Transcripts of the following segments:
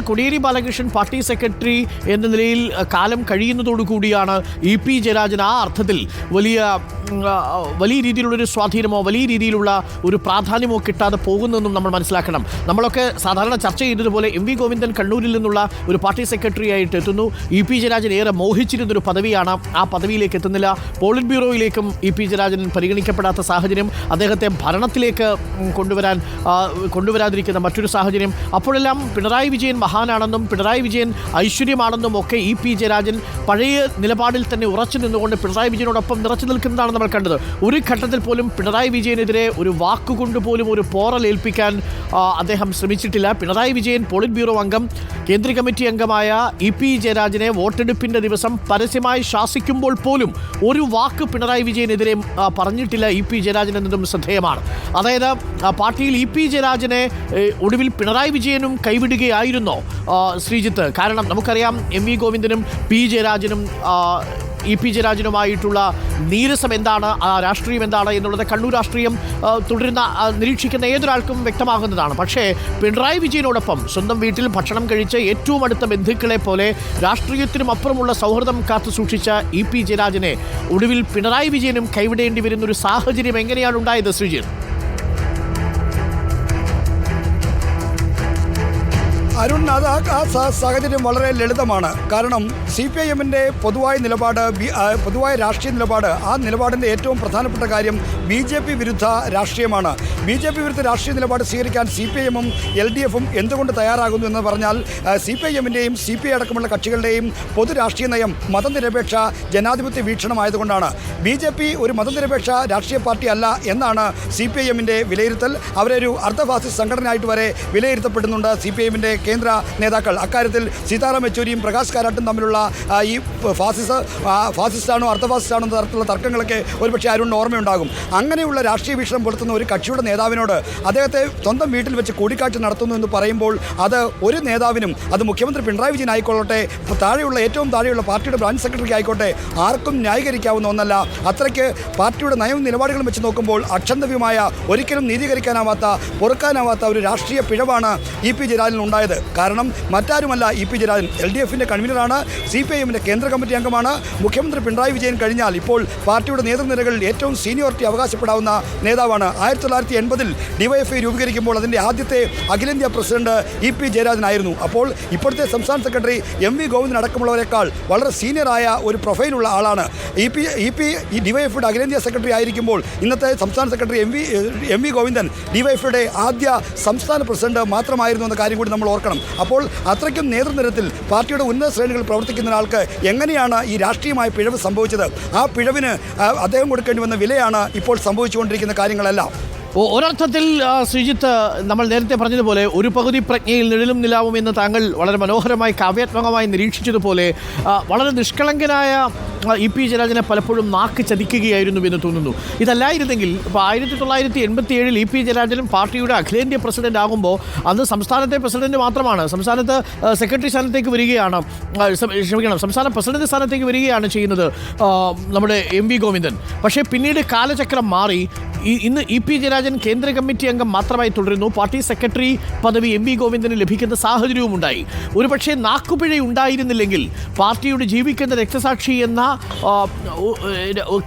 Kodiyeri Balakrishnan party secretary എന്ന നിലയിൽ കാലം കഴിയുന്നതോടുകൂടിയാണ് EP ജയരാജൻ ആ അർത്ഥത്തിൽ വലിയ രീതിയിലുള്ളൊരു സ്വാധീനമോ വലിയ രീതിയിലുള്ള ഒരു പ്രാധാന്യമോ കിട്ടാതെ പോകുന്നതെന്നും നമ്മൾ മനസ്സിലാക്കണം. നമ്മളൊക്കെ സാധാരണ ചർച്ച ചെയ്തതുപോലെ MV ഗോവിന്ദൻ കണ്ണൂരിൽ നിന്നുള്ള ഒരു പാർട്ടി സെക്രട്ടറി ആയിട്ട് എത്തുന്നു. EP ജയരാജൻ ഏറെ മോഹിച്ചിരുന്നൊരു പദവിയാണ്. ആ പദവിയിലേക്ക് എത്തുന്നില്ല. പോളിറ്റ് ബ്യൂറോയിലേക്കും EP ജയരാജൻ പരിഗണിക്കപ്പെടാത്ത സാഹചര്യം, അദ്ദേഹത്തെ ഭരണത്തിലേക്ക് കൊണ്ടുവരാതിരിക്കുന്ന മറ്റൊരു സാഹചര്യം. അപ്പോഴെല്ലാം പിണറായി വിജയൻ മഹാനാണെന്നും പിണറായി വിജയൻ ഐശ്വര്യമാണെന്നും ഒക്കെ EP ജയരാജൻ പഴയ നിലപാടിൽ തന്നെ ഉറച്ചു നിന്നുകൊണ്ട് പിണറായി വിജയനോടൊപ്പം നിറച്ചു നിൽക്കുന്നതാണ് നമ്മൾ കണ്ടത്. ഒരു ഘട്ടത്തിൽ പോലും പിണറായി വിജയനെതിരെ ഒരു വാക്കുകൊണ്ട് പോലും ഒരു പോറലേൽപ്പിക്കാൻ അദ്ദേഹം ശ്രമിച്ചിട്ടില്ല. പിണറായി വിജയൻ പോളിറ്റ് ബ്യൂറോ അംഗം, കേന്ദ്ര കമ്മിറ്റി അംഗമായ EP ജയരാജനെ വോട്ടെടുപ്പിൻ്റെ ദിവസം പരസ്യമായി ശാസിക്കുമ്പോൾ പോലും ഒരു വാക്ക് പിണറായി വിജയനെതിരെ പറഞ്ഞിട്ടില്ല EP ജയരാജൻ എന്നതും ശ്രദ്ധേയമാണ്. അതായത് പാർട്ടിയിൽ EP ജയരാജനെ ഒടുവിൽ പിണറായി വിജയനും കൈവിടുകയായിരുന്നോ ശ്രീജിത്ത്? കാരണം നമുക്കറിയാം MV ഗോവിന്ദനും P ജയരാജനും EP ജയരാജനുമായിട്ടുള്ള നീരസം എന്താണ്, ആ രാഷ്ട്രീയം എന്താണ് എന്നുള്ളത് കണ്ണൂർ രാഷ്ട്രീയം നിരീക്ഷിക്കുന്ന ഏതൊരാൾക്കും വ്യക്തമാകുന്നതാണ്. പക്ഷേ പിണറായി വിജയനോടൊപ്പം സ്വന്തം വീട്ടിൽ ഭക്ഷണം കഴിച്ച് ഏറ്റവും അടുത്ത ബന്ധുക്കളെ പോലെ രാഷ്ട്രീയത്തിനും അപ്പുറമുള്ള സൗഹൃദം കാത്തു സൂക്ഷിച്ച EP ജയരാജനെ ഒടുവിൽ പിണറായി വിജയനും കൈവിടേണ്ടി വരുന്നൊരു സാഹചര്യം എങ്ങനെയാണ് ഉണ്ടായത് ശ്രീജിത്ത്? അരുൺ, ആ സാഹചര്യം വളരെ ലളിതമാണ്. കാരണം CPIMൻ്റെ പൊതുവായ രാഷ്ട്രീയ നിലപാട്, ആ നിലപാടിൻ്റെ ഏറ്റവും പ്രധാനപ്പെട്ട കാര്യം BJP വിരുദ്ധ രാഷ്ട്രീയമാണ്. BJP വിരുദ്ധ രാഷ്ട്രീയ നിലപാട് സ്വീകരിക്കാൻ CPIMും LDFും എന്തുകൊണ്ട് തയ്യാറാകുന്നു എന്ന് പറഞ്ഞാൽ CPIMൻ്റെയും CPI അടക്കമുള്ള കക്ഷികളുടെയും പൊതു രാഷ്ട്രീയ നയം മതനിരപേക്ഷ ജനാധിപത്യ വീക്ഷണമായതുകൊണ്ടാണ്. BJP ഒരു മതനിരപേക്ഷ രാഷ്ട്രീയ പാർട്ടി അല്ല എന്നാണ് CPIMൻ്റെ വിലയിരുത്തൽ. അവരൊരു അർദ്ധഫാസിസ്റ്റ് സംഘടനയായിട്ട് വരെ വിലയിരുത്തപ്പെടുന്നുണ്ട് CPIMൻ്റെ കേന്ദ്ര നേതാക്കൾ. അക്കാര്യത്തിൽ സീതാറാം യെച്ചൂരിയും പ്രകാശ് കാരാട്ടും തമ്മിലുള്ള ഈ ഫാസിസ്റ്റാണോ അർദ്ധഫാസിസ്റ്റാണോ എന്ന തരത്തിലുള്ള തർക്കങ്ങളൊക്കെ ഒരുപക്ഷെ അരുണിന് ഓർമ്മയുണ്ടാകും. അങ്ങനെയുള്ള രാഷ്ട്രീയ വീക്ഷണം പുലർത്തുന്ന ഒരു കക്ഷിയുടെ നേതാവിനോട് അദ്ദേഹത്തെ സ്വന്തം വീട്ടിൽ വെച്ച് കൂടിക്കാഴ്ച നടത്തുന്നു എന്ന് പറയുമ്പോൾ അത് ഒരു നേതാവിനും, അത് മുഖ്യമന്ത്രി പിണറായി വിജയൻ ആയിക്കൊള്ളട്ടെ, ഏറ്റവും താഴെയുള്ള പാർട്ടിയുടെ ബ്രാഞ്ച് സെക്രട്ടറി ആയിക്കോട്ടെ, ആർക്കും ന്യായീകരിക്കാവുന്ന ഒന്നല്ല. അത്രയ്ക്ക് പാർട്ടിയുടെ നയവും നിലപാടുകളും വെച്ച് നോക്കുമ്പോൾ അക്ഷന്തവ്യമായ, ഒരിക്കലും നീതീകരിക്കാനാവാത്ത, പൊറുക്കാനാവാത്ത ഒരു രാഷ്ട്രീയ പിഴവാണ് EP ജയരാജൻ ഉണ്ടായത്. കാരണം മറ്റാരുമല്ല EP ജയരാജൻ. LDFിൻ്റെ കൺവീനറാണ്, CPIMൻ്റെ കേന്ദ്ര കമ്മിറ്റി അംഗമാണ്. മുഖ്യമന്ത്രി പിണറായി വിജയൻ കഴിഞ്ഞാൽ ഇപ്പോൾ പാർട്ടിയുടെ നേതൃനിരകളിൽ ഏറ്റവും സീനിയോറിറ്റി അവകാശപ്പെടാവുന്ന നേതാവാണ്. 1980-ൽ DYFI രൂപീകരിക്കുമ്പോൾ അതിൻ്റെ ആദ്യത്തെ അഖിലേന്ത്യാ പ്രസിഡന്റ് EP ജയരാജനായിരുന്നു. അപ്പോൾ ഇപ്പോഴത്തെ സംസ്ഥാന സെക്രട്ടറി MV ഗോവിന്ദൻ അടക്കമുള്ളവരെക്കാൾ വളരെ സീനിയറായ ഒരു പ്രൊഫൈലുള്ള ആളാണ്. EP DYFIയുടെ അഖിലേന്ത്യാ സെക്രട്ടറി ആയിരിക്കുമ്പോൾ ഇന്നത്തെ സംസ്ഥാന സെക്രട്ടറി MV ഗോവിന്ദൻ DYFIയുടെ ആദ്യ സംസ്ഥാന പ്രസിഡന്റ് മാത്രമായിരുന്നു എന്ന കാര്യം കൂടി നമ്മൾ ഓർക്കണം. അപ്പോൾ അത്രയ്ക്കും നേതൃനിരത്തിൽ പാർട്ടിയുടെ ഉന്നത ശ്രേണികൾ പ്രവർത്തിക്കുന്ന ഒരാൾക്ക് എങ്ങനെയാണ് ഈ രാഷ്ട്രീയമായ പിഴവ് സംഭവിച്ചത്? ആ പിഴവിന് അദ്ദേഹം കൊടുക്കേണ്ടി വന്ന വിലയാണ് ഇപ്പോൾ സംഭവിച്ചുകൊണ്ടിരിക്കുന്ന കാര്യങ്ങളെല്ലാം. ഒരർത്ഥത്തിൽ ശ്രീജിത്ത്, നമ്മൾ നേരത്തെ പറഞ്ഞതുപോലെ ഒരു പകുതി പ്രജ്ഞയിൽ നിഴലും നിലാവും എന്ന് താങ്കൾ വളരെ മനോഹരമായി കാവ്യാത്മകമായി നിരീക്ഷിച്ചതുപോലെ വളരെ നിഷ്കളങ്കനായ EP ജയരാജനെ പലപ്പോഴും നാക്ക് ചതിക്കുകയായിരുന്നു എന്ന് തോന്നുന്നു. ഇതല്ലായിരുന്നെങ്കിൽ ഇപ്പോൾ 1987-ൽ EP ജയരാജനും പാർട്ടിയുടെ അഖിലേന്ത്യാ പ്രസിഡന്റ് ആകുമ്പോൾ അന്ന് സംസ്ഥാനത്തെ പ്രസിഡന്റ് മാത്രമാണ്, സംസ്ഥാനത്ത് സെക്രട്ടറി സ്ഥാനത്തേക്ക് വരികയാണ്, സംസ്ഥാന പ്രസിഡന്റ് സ്ഥാനത്തേക്ക് വരികയാണ് ചെയ്യുന്നത് നമ്മുടെ MV ഗോവിന്ദൻ. പക്ഷേ പിന്നീട് കാലചക്രം മാറി. ഇന്ന് EP ജയരാജൻ കേന്ദ്ര കമ്മിറ്റി അംഗം മാത്രമായി തുടരുന്നു. പാർട്ടി സെക്രട്ടറി പദവി MV ഗോവിന്ദന് ലഭിക്കുന്ന സാഹചര്യവും ഉണ്ടായി. ഒരുപക്ഷെ നാക്കുപിഴ ഉണ്ടായിരുന്നില്ലെങ്കിൽ പാർട്ടിയുടെ ജീവിക്കുന്ന രക്തസാക്ഷി എന്ന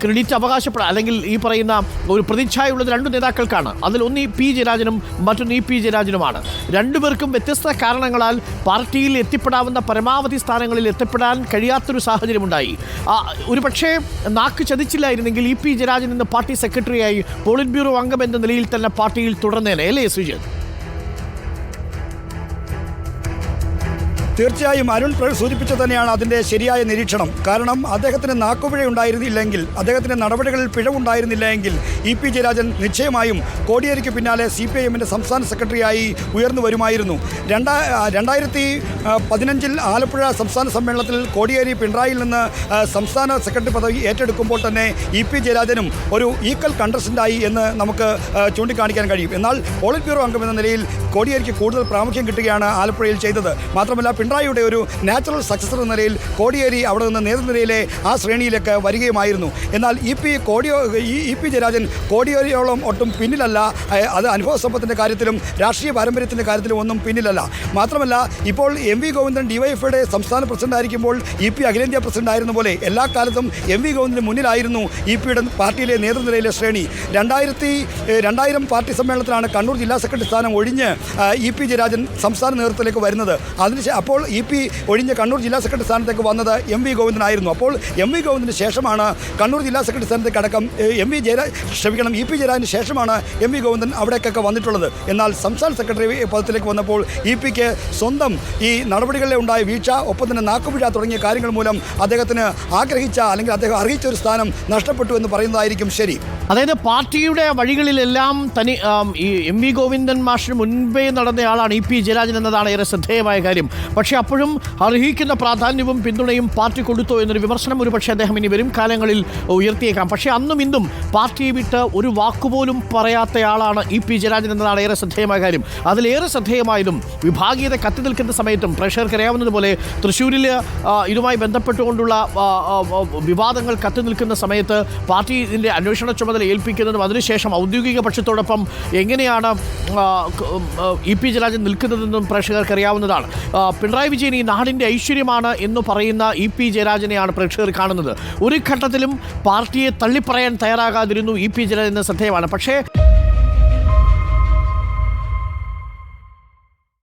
ക്രെഡിറ്റ് അവകാശപ്പെടാം, അല്ലെങ്കിൽ ഈ പറയുന്ന ഒരു പ്രതിച്ഛായുള്ളത് രണ്ടു നേതാക്കൾക്കാണ്. അതിലൊന്ന് P ജയരാജനും മറ്റൊന്ന് EP ജയരാജനുമാണ്. രണ്ടുപേർക്കും വ്യത്യസ്ത കാരണങ്ങളാൽ പാർട്ടിയിൽ എത്തിപ്പെടാവുന്ന പരമാവധി സ്ഥാനങ്ങളിൽ എത്തിപ്പെടാൻ കഴിയാത്തൊരു സാഹചര്യമുണ്ടായി. ഒരുപക്ഷെ നാക്ക് ചതിച്ചില്ലായിരുന്നെങ്കിൽ EP ജയരാജൻ ഇന്ന് പാർട്ടി സെക്രട്ടറിയായി പോളിറ്റ് ബ്യൂറോ അംഗം എന്ന നിലയിൽ തന്നെ പാർട്ടിയിൽ തുടർന്നേനെ, അല്ലേ ശ്രീജിത്ത്? തീർച്ചയായും അരുൺ സൂചിപ്പിച്ചു തന്നെയാണ് അതിൻ്റെ ശരിയായ നിരീക്ഷണം. കാരണം അദ്ദേഹത്തിന് നാക്കുപിഴ ഉണ്ടായിരുന്നില്ലെങ്കിൽ, അദ്ദേഹത്തിൻ്റെ നടപടികളിൽ പിഴവുണ്ടായിരുന്നില്ല എങ്കിൽ EP ജയരാജൻ നിശ്ചയമായും കോടിയേരിക്ക് പിന്നാലെ CPIMൻ്റെ സംസ്ഥാന സെക്രട്ടറിയായി ഉയർന്നു വരുമായിരുന്നു. 2015-ൽ ആലപ്പുഴ സംസ്ഥാന സമ്മേളനത്തിൽ കോടിയേരി പിണറായിയിൽ നിന്ന് സംസ്ഥാന സെക്രട്ടറി പദവി ഏറ്റെടുക്കുമ്പോൾ തന്നെ EP ജയരാജനും ഒരു ഈക്വൽ കണ്ടസ്റ്റൻ്റായി എന്ന് നമുക്ക് ചൂണ്ടിക്കാണിക്കാൻ കഴിയും. എന്നാൽ പോളിറ്റ് ബ്യൂറോ അംഗം എന്ന നിലയിൽ കോടിയേരിക്ക് കൂടുതൽ പ്രാമുഖ്യം കിട്ടുകയാണ് ആലപ്പുഴയിൽ ചെയ്തത്. മാത്രമല്ല പിണറായിയുടെ ഒരു നാച്ചുറൽ സക്സസർ എന്ന നിലയിൽ കോടിയേരി അവിടെ നിന്ന് നേതൃനിരയിലെ ആ ശ്രേണിയിലേക്ക് വരികയുമായിരുന്നു. എന്നാൽ ഇ പി ജയരാജൻ കോടിയേരിയോളം ഒട്ടും പിന്നിലല്ല. അത് അനുഭവ സമ്പത്തിൻ്റെ കാര്യത്തിലും രാഷ്ട്രീയ പാരമ്പര്യത്തിൻ്റെ കാര്യത്തിലും ഒന്നും പിന്നിലല്ല. മാത്രമല്ല, ഇപ്പോൾ എം വി ഗോവിന്ദൻ ഡിവൈഎഫ്ഐയുടെ സംസ്ഥാന പ്രസിഡന്റ് ആയിരിക്കുമ്പോൾ ഇ പി അഖിലേന്ത്യാ പ്രസിഡന്റ് ആയിരുന്ന പോലെ എല്ലാ കാലത്തും എം വി ഗോവിന്ദന് മുന്നിലായിരുന്നു ഇ പിയുടെ പാർട്ടിയിലെ നേതൃനിരയിലെ ശ്രേണി. 2000 പാർട്ടി സമ്മേളനത്തിലാണ് കണ്ണൂർ ജില്ലാ സെക്രട്ടറി സ്ഥാനം ഒഴിഞ്ഞ് ഇ പി ജയരാജൻ സംസ്ഥാന നേതൃത്വത്തിലേക്ക് വരുന്നത്. അപ്പോൾ ഇ പി ഒഴിഞ്ഞ് കണ്ണൂർ ജില്ലാ സെക്രട്ടറി സ്ഥാനത്തേക്ക് വന്നത് എം വി ഗോവിന്ദനായിരുന്നു. അപ്പോൾ എം വി ഗോവിന്ദന് ശേഷമാണ് കണ്ണൂർ ജില്ലാ സെക്രട്ടറി സ്ഥാനത്തേക്ക് അടക്കം ഇ പി ജയരാജന് ശേഷമാണ് എം വി ഗോവിന്ദൻ അവിടേക്കൊക്കെ വന്നിട്ടുള്ളത്. എന്നാൽ സംസ്ഥാന സെക്രട്ടറി പദത്തിലേക്ക് വന്നപ്പോൾ ഇ പിക്ക് സ്വന്തം ഈ നടപടികളിലെ ഉണ്ടായ വീഴ്ച, ഒപ്പം തന്നെ നാക്കുപിഴ തുടങ്ങിയ കാര്യങ്ങൾ മൂലം അദ്ദേഹത്തിന് ആഗ്രഹിച്ച അല്ലെങ്കിൽ അദ്ദേഹം അറിയിച്ച ഒരു സ്ഥാനം നഷ്ടപ്പെട്ടു എന്ന് പറയുന്നതായിരിക്കും ശരി. അതായത് പാർട്ടിയുടെ വഴികളിലെല്ലാം ഈ എം വി ഗോവിന്ദൻ മാഷിന് മുൻപേ നടന്നയാളാണ് ഇ പി ജയരാജൻ എന്നതാണ് ഏറെ ശ്രദ്ധേയമായ കാര്യം. പക്ഷേ അപ്പോഴും അർഹിക്കുന്ന പ്രാധാന്യവും പിന്തുണയും പാർട്ടി കൊടുത്തോ എന്നൊരു വിമർശനം ഒരുപക്ഷെ അദ്ദേഹം ഇനി വരും കാലങ്ങളിൽ ഉയർത്തിയേക്കാം. പക്ഷേ അന്നും ഇന്നും പാർട്ടിയെ വിട്ട് ഒരു വാക്കുപോലും പറയാത്തയാളാണ് ഇ പി ജയരാജൻ എന്നതാണ് ഏറെ ശ്രദ്ധേയമായ കാര്യം. അതിലേറെ ശ്രദ്ധേയമായതും വിഭാഗീയത കത്തി നിൽക്കുന്ന സമയത്തും പ്രേക്ഷകർക്ക് അറിയാവുന്നതുപോലെ തൃശ്ശൂരിൽ ഇതുമായി ബന്ധപ്പെട്ടുകൊണ്ടുള്ള വിവാദങ്ങൾ കത്തി നിൽക്കുന്ന സമയത്ത് പാർട്ടി ഇതിൻ്റെ അന്വേഷണ ചുമതല ഏൽപ്പിക്കുന്നതും അതിനുശേഷം ഔദ്യോഗിക പക്ഷത്തോടൊപ്പം എങ്ങനെയാണ് ഇ പി ജയരാജൻ നിൽക്കുന്നതെന്നും പ്രേക്ഷകർക്ക് അറിയാവുന്നതാണ്. പിണറായി വിജയൻ ഈ നാടിൻ്റെ ഐശ്വര്യമാണ് എന്ന് പറയുന്ന ഇ പി ജയരാജനെയാണ് പ്രേക്ഷകർ കാണുന്നത്. ഒരു ഘട്ടത്തിലും പാർട്ടിയെ തള്ളിപ്പറയാൻ തയ്യാറാകാതിരുന്നു ഇ പി ജയരാജൻ എന്ന ശ്രദ്ധേയമാണ്. പക്ഷേ